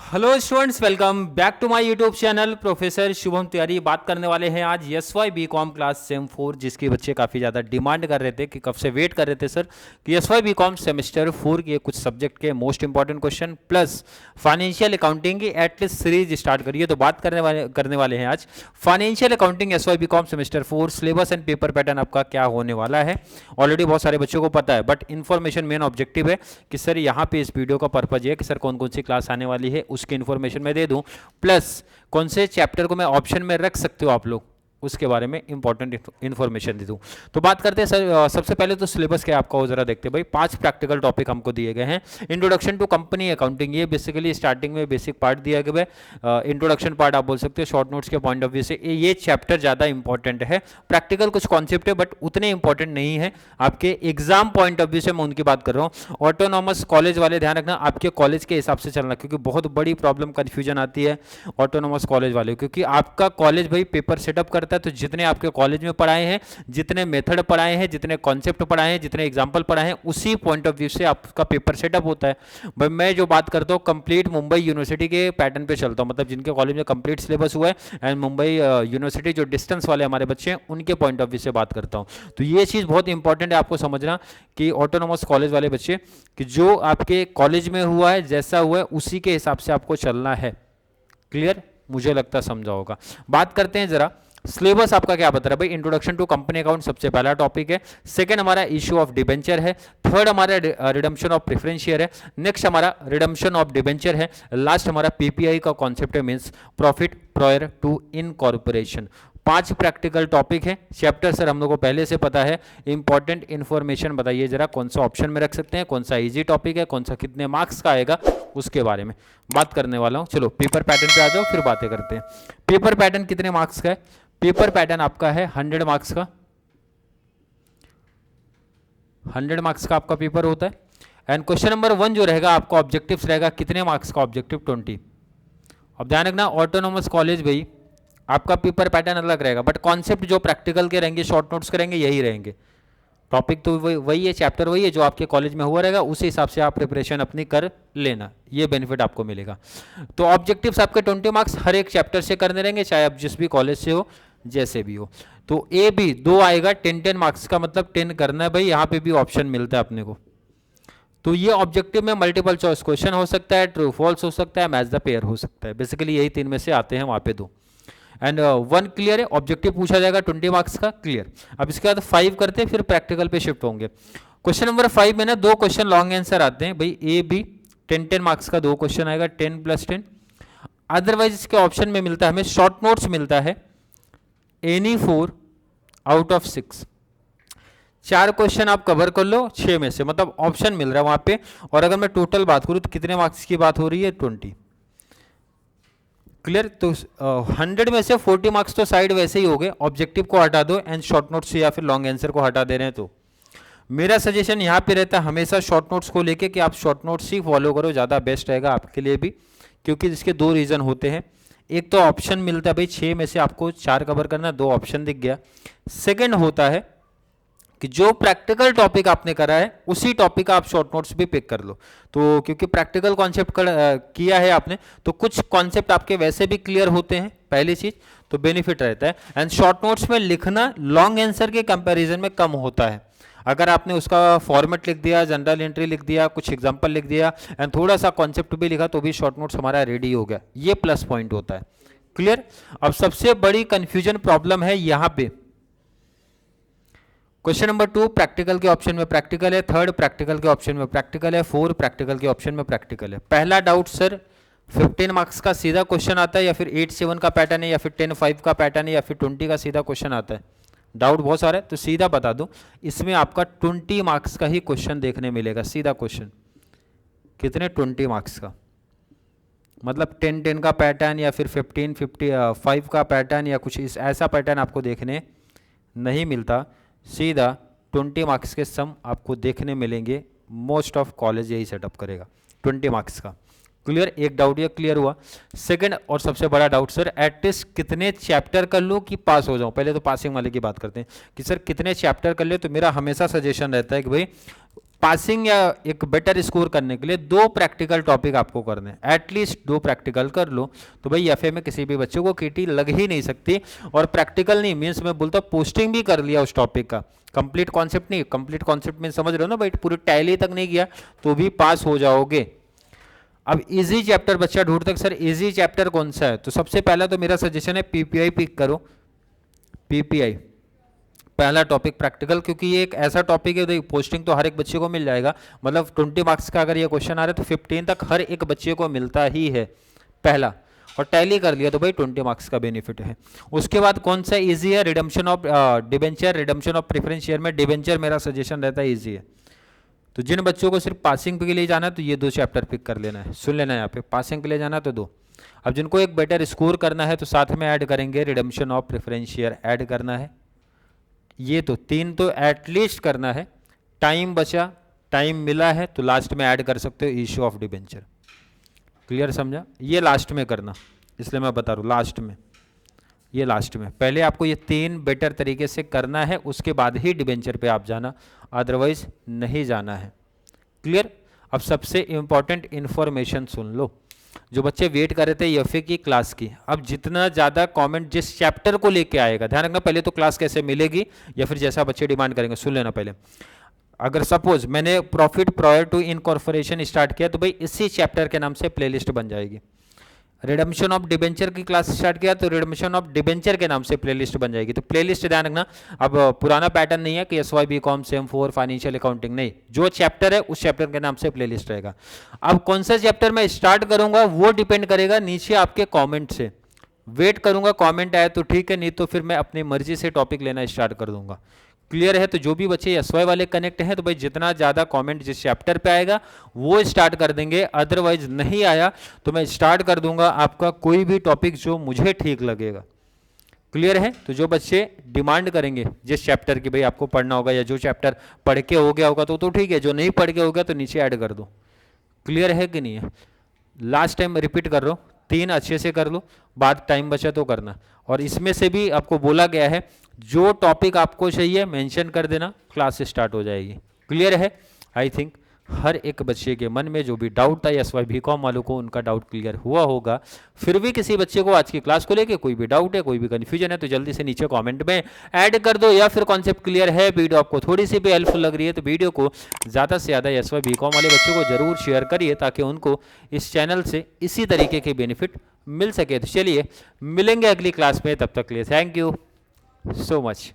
Hello students, welcome back to my YouTube channel professor Shubham Tiwari. बात करने वाले हैं आज एसवाई बीकॉम क्लास सेम 4, जिसके बच्चे काफ़ी ज़्यादा डिमांड कर रहे थे कि कब से वेट कर रहे थे सर कि एसवाई बीकॉम सेमेस्टर 4 के कुछ सब्जेक्ट के most important question plus financial accounting की एटलीस्ट सीरीज स्टार्ट करिए। तो बात करने वाले हैं आज financial accounting SY BCom semester 4 syllabus and paper pattern आपका क्या होने वाला है। ऑलरेडी बहुत सारे बच्चों को पता है, बट इन्फॉर्मेशन मेन ऑब्जेक्टिव है कि सर यहाँ पे इस वीडियो का पर्पज है कि सर कौन कौन सी क्लास आने वाली है उसकी इन्फॉर्मेशन मैं दे दूं, प्लस कौन से चैप्टर को मैं ऑप्शन में रख सकते हो आप लोग उसके बारे में इंपॉर्टेंट इन्फॉर्मेशन दे दूं। तो बात करते हैं सर, सबसे पहले तो सिलेबस क्या आपका हो जरा देखते हैं भाई। 5 प्रैक्टिकल टॉपिक हमको दिए गए हैं। इंट्रोडक्शन टू कंपनी अकाउंटिंग, ये बेसिकली स्टार्टिंग में बेसिक पार्ट दिया गया है। इंट्रोडक्शन पार्ट आप बोल सकते हो शॉर्ट नोट्स के पॉइंट ऑफ व्यू से ये चैप्टर ज़्यादा इंपॉर्टेंट है। प्रैक्टिकल कुछ कॉन्सेप्ट है बट उतने इंपॉर्टेंट नहीं है आपके एग्जाम पॉइंट ऑफ व्यू से, मैं उनकी बात कर रहा हूँ। ऑटोनॉमस कॉलेज वाले ध्यान रखना, आपके कॉलेज के हिसाब से चलना, क्योंकि बहुत बड़ी प्रॉब्लम कन्फ्यूजन आती है ऑटोनॉमस कॉलेज वाले, क्योंकि आपका कॉलेज भाई पेपर सेटअप करता है। तो जितने आपके कॉलेज में पढ़ाए हैं, जितने मेथड पढ़ाए हैं, जितने कॉन्सेप्ट पढ़ाए हैं, जितने एग्जाम्पल पढ़ाए हैं, उसी पॉइंट ऑफ व्यू से आपका पेपर सेटअप होता है। भाई मैं जो बात करता हूँ कंप्लीट मुंबई यूनिवर्सिटी के पैटर्न पे चलता हूँ, मतलब जिनके कॉलेज में कंप्लीट सिलेबस हुआ है एंड मुंबई यूनिवर्सिटी जो डिस्टेंस वाले हमारे बच्चे हैं उनके पॉइंट ऑफ व्यू से बात करता हूँ। तो ये चीज़ बहुत इंपॉर्टेंट है आपको समझना कि ऑटोनॉमस कॉलेज वाले बच्चे कि जो आपके कॉलेज में हुआ है, जैसा हुआ है उसी के हिसाब से आपको चलना है। क्लियर? मुझे लगता समझा होगा। बात करते हैं जरा सिलेबस आपका क्या बता रहा है भाई। इंट्रोडक्शन टू कंपनी अकाउंट सबसे पहला टॉपिक है। सेकंड हमारा इश्यू ऑफ डिबेंचर है। थर्ड हमारा रिडम्पशन ऑफ प्रेफरेंस शेयर है। नेक्स्ट हमारा रिडम्पशन ऑफ डिबेंचर है। लास्ट हमारा पीपीआई का कॉन्सेप्ट है, means profit prior to incorporation. 5 practical topic है। चैप्टर सर हम लोग को पहले से पता है। इंपॉर्टेंट इन्फॉर्मेशन बताइए जरा, कौन सा ऑप्शन में रख सकते हैं, कौन सा इजी टॉपिक है, कौन सा कितने मार्क्स का आएगा, उसके बारे में बात करने वाला हूं। चलो पेपर पैटर्न पे आ जाओ, फिर बातें करते हैं। पेपर पैटर्न कितने मार्क्स का है? पेपर पैटर्न आपका है 100 मार्क्स का। 100 मार्क्स का आपका पेपर होता है। एंड क्वेश्चन नंबर 1 जो रहेगा आपका ऑब्जेक्टिव्स रहेगा कितने मार्क्स का? ऑब्जेक्टिव 20। अब ध्यान रखना ऑटोनोमस कॉलेज भाई आपका पेपर पैटर्न अलग रहेगा, बट कॉन्सेप्ट जो प्रैक्टिकल के रहेंगे, शॉर्ट नोट्स के रहेंगे, यही रहेंगे। टॉपिक तो वही है, चैप्टर वही है जो आपके कॉलेज में हुआ रहेगा, उसी हिसाब से आप प्रिपरेशन अपनी कर लेना, ये बेनिफिट आपको मिलेगा। तो ऑब्जेक्टिव्स आपके 20 मार्क्स हर एक चैप्टर से करने रहेंगे, चाहे आप जिस भी कॉलेज से हो, जैसे भी हो। तो ए बी 2 आएगा 10 मार्क्स का, मतलब 10 करना है भाई। यहाँ पे भी ऑप्शन मिलता है अपने को। तो ये ऑब्जेक्टिव में मल्टीपल चॉइस क्वेश्चन हो सकता है, ट्रू फॉल्स हो सकता है, मैच द पेयर हो सकता है। बेसिकली यही 3 में से आते हैं वहाँ पे 2 एंड 1 क्लियर है। ऑब्जेक्टिव पूछा जाएगा 20 मार्क्स का, क्लियर। अब इसके बाद 5 करते हैं, फिर प्रैक्टिकल पे शिफ्ट होंगे। क्वेश्चन नंबर 5 में ना 2 क्वेश्चन लॉन्ग आंसर आते हैं भाई। ए बी 10 मार्क्स का 2 क्वेश्चन आएगा, 10 + 10। अदरवाइज इसके ऑप्शन में मिलता है हमें शॉर्ट नोट्स मिलता है एनी 4 आउट ऑफ 6। 4 क्वेश्चन आप कवर कर लो 6 में से, मतलब ऑप्शन मिल रहा है वहां पे। और अगर मैं टोटल बात करूं तो कितने मार्क्स की बात हो रही है? 20। क्लियर? तो 100 में से 40 मार्क्स तो साइड वैसे ही हो गए, ऑब्जेक्टिव को हटा दो एंड शॉर्ट नोट्स या फिर लॉन्ग आंसर को हटा दे रहे हैं। तो मेरा सजेशन यहाँ पे रहता है हमेशा शॉर्ट नोट्स को लेके कि आप शॉर्ट नोट्स ही फॉलो करो, ज़्यादा बेस्ट रहेगा आपके लिए भी, क्योंकि इसके 2 रीज़न होते हैं। एक तो ऑप्शन मिलता है भाई 6 में से आपको 4 कवर करना, 2 ऑप्शन दिख गया। सेकेंड होता है कि जो प्रैक्टिकल टॉपिक आपने करा है उसी टॉपिक का आप शॉर्ट नोट्स भी पिक कर लो। तो क्योंकि प्रैक्टिकल कॉन्सेप्ट किया है आपने, तो कुछ कॉन्सेप्ट आपके वैसे भी क्लियर होते हैं, पहली चीज तो बेनिफिट रहता है। एंड शॉर्ट नोट्स में लिखना लॉन्ग आंसर के कंपैरिजन में कम होता है। अगर आपने उसका फॉर्मेट लिख दिया, जनरल एंट्री लिख दिया, कुछ एग्जांपल लिख दिया एंड थोड़ा सा कॉन्सेप्ट भी लिखा, तो भी शॉर्ट नोट्स हमारा रेडी हो गया। ये प्लस पॉइंट होता है। क्लियर? अब सबसे बड़ी कंफ्यूजन प्रॉब्लम है यहां पे क्वेश्चन नंबर 2 प्रैक्टिकल के ऑप्शन में प्रैक्टिकल है, 3 प्रैक्टिकल के ऑप्शन में प्रैक्टिकल है, 4 प्रैक्टिकल के ऑप्शन में प्रैक्टिकल है। पहला डाउट सर 15 मार्क्स का सीधा क्वेश्चन आता है या फिर 8-7 का पैटर्न है या फिर 10-5 का पैटर्न है या फिर 20 का सीधा क्वेश्चन आता है? डाउट बहुत सारा है, तो सीधा बता दो, इसमें आपका 20 मार्क्स का ही क्वेश्चन देखने मिलेगा, सीधा क्वेश्चन। कितने? 20 मार्क्स का, मतलब 10-10 का पैटर्न या फिर 15-5 का पैटर्न या कुछ इस ऐसा पैटर्न आपको देखने नहीं मिलता। सीधा 20 मार्क्स के सम आपको देखने मिलेंगे। मोस्ट ऑफ कॉलेज यही सेटअप करेगा 20 मार्क्स का। क्लियर? एक डाउट ये क्लियर हुआ। सेकंड और सबसे बड़ा डाउट सर एटलीस्ट कितने चैप्टर कर लूँ कि पास हो जाऊँ? पहले तो पासिंग वाले की बात करते हैं कि सर कितने चैप्टर कर ले। तो मेरा हमेशा सजेशन रहता है कि भाई पासिंग या एक बेटर स्कोर करने के लिए 2 प्रैक्टिकल टॉपिक आपको करने हैं, एटलीस्ट 2 प्रैक्टिकल कर लो तो भाई एफए में किसी भी बच्चे को केटी लग ही नहीं सकती। और प्रैक्टिकल नहीं मीन्स मैं बोलता पोस्टिंग भी कर लिया उस टॉपिक का, कंप्लीट कॉन्सेप्ट नहीं, कंप्लीट कॉन्सेप्ट में समझ रहे हो ना भाई, पूरी टैली तक नहीं किया तो भी पास हो जाओगे। अब इजी चैप्टर बच्चा ढूंढते सर इजी चैप्टर कौन सा है, तो सबसे पहला तो मेरा सजेशन है पीपीआई पिक करो, पीपीआई पहला टॉपिक प्रैक्टिकल, क्योंकि ये एक ऐसा टॉपिक है पोस्टिंग तो हर एक बच्चे को मिल जाएगा, मतलब 20 मार्क्स का अगर ये क्वेश्चन आ रहा है तो 15 तक हर एक बच्चे को मिलता ही है पहला, और टैली कर लिया तो भाई 20 मार्क्स का बेनिफिट है। उसके बाद कौन सा इजी है, redemption of debenture, redemption of preference share में डिबेंचर मेरा सजेशन रहता है इजी है। तो जिन बच्चों को सिर्फ पासिंग के लिए जाना है तो ये 2 चैप्टर पिक कर लेना है, सुन लेना है यहाँ पे, पासिंग के लिए जाना तो 2। अब जिनको एक बेटर स्कोर करना है तो साथ में ऐड करेंगे redemption of preference share add करना है, ये तो 3 तो एटलीस्ट करना है। टाइम बचा, टाइम मिला है तो लास्ट में ऐड कर सकते हो इश्यू ऑफ डिबेंचर, क्लियर समझा, ये लास्ट में करना, इसलिए मैं बता रहा हूँ लास्ट में, ये लास्ट में, पहले आपको ये 3 बेटर तरीके से करना है उसके बाद ही डिबेंचर पे आप जाना, अदरवाइज नहीं जाना है, क्लियर। अब सबसे इंपॉर्टेंट इंफॉर्मेशन सुन लो, जो बच्चे वेट कर रहे थे एफए की क्लास की, अब जितना ज़्यादा कमेंट जिस चैप्टर को लेके आएगा, ध्यान रखना पहले तो क्लास कैसे मिलेगी या फिर जैसा बच्चे डिमांड करेंगे, सुन लेना पहले। अगर सपोज मैंने profit prior to incorporation start किया तो भाई इसी चैप्टर के नाम से प्लेलिस्ट बन जाएगी। रिडम्पशन ऑफ डिबेंचर की क्लास स्टार्ट किया तो रिडम्पशन ऑफ डिबेंचर के नाम से प्लेलिस्ट बन जाएगी। तो प्लेलिस्ट ध्यान रखना, अब पुराना पैटर्न नहीं है कि SY BCom sem 4 financial accounting, नहीं, जो चैप्टर है उस चैप्टर के नाम से प्लेलिस्ट रहेगा। अब कौन सा चैप्टर मैं स्टार्ट करूंगा वो डिपेंड करेगा नीचे आपके कॉमेंट से, वेट करूंगा कॉमेंट आए तो ठीक है, नहीं तो फिर मैं अपनी मर्जी से टॉपिक लेना स्टार्ट कर दूंगा, क्लियर है। तो जो भी बच्चे एसवाई वाले कनेक्ट हैं तो भाई जितना ज़्यादा कमेंट जिस चैप्टर पे आएगा वो स्टार्ट कर देंगे, अदरवाइज नहीं आया तो मैं स्टार्ट कर दूंगा आपका कोई भी टॉपिक जो मुझे ठीक लगेगा, क्लियर है। तो जो बच्चे डिमांड करेंगे जिस चैप्टर की भाई आपको पढ़ना होगा या जो चैप्टर पढ़ के हो गया होगा तो ठीक है, जो नहीं पढ़ के हो गया तो नीचे ऐड कर दो, क्लियर है कि नहीं है। लास्ट टाइम रिपीट कर रहा हूँ, 3 अच्छे से कर लो, बाद टाइम बचा तो करना। और इसमें से भी आपको बोला गया है जो टॉपिक आपको चाहिए मेंशन कर देना, क्लास स्टार्ट हो जाएगी, क्लियर है। आई थिंक हर एक बच्चे के मन में जो भी डाउट था एसवाई बीकॉम वालों को उनका डाउट क्लियर हुआ होगा। फिर भी किसी बच्चे को आज की क्लास को लेके कोई भी डाउट है, कोई भी कन्फ्यूजन है तो जल्दी से नीचे कमेंट में ऐड कर दो, या फिर कॉन्सेप्ट क्लियर है, वीडियो आपको थोड़ी सी भी हेल्पफुल लग रही है तो वीडियो को ज़्यादा से ज़्यादा एसवाई बीकॉम वाले बच्चों को जरूर शेयर करिए ताकि उनको इस चैनल से इसी तरीके के बेनिफिट मिल सके। तो चलिए मिलेंगे अगली क्लास में, तब तक के लिए थैंक यू सो मच।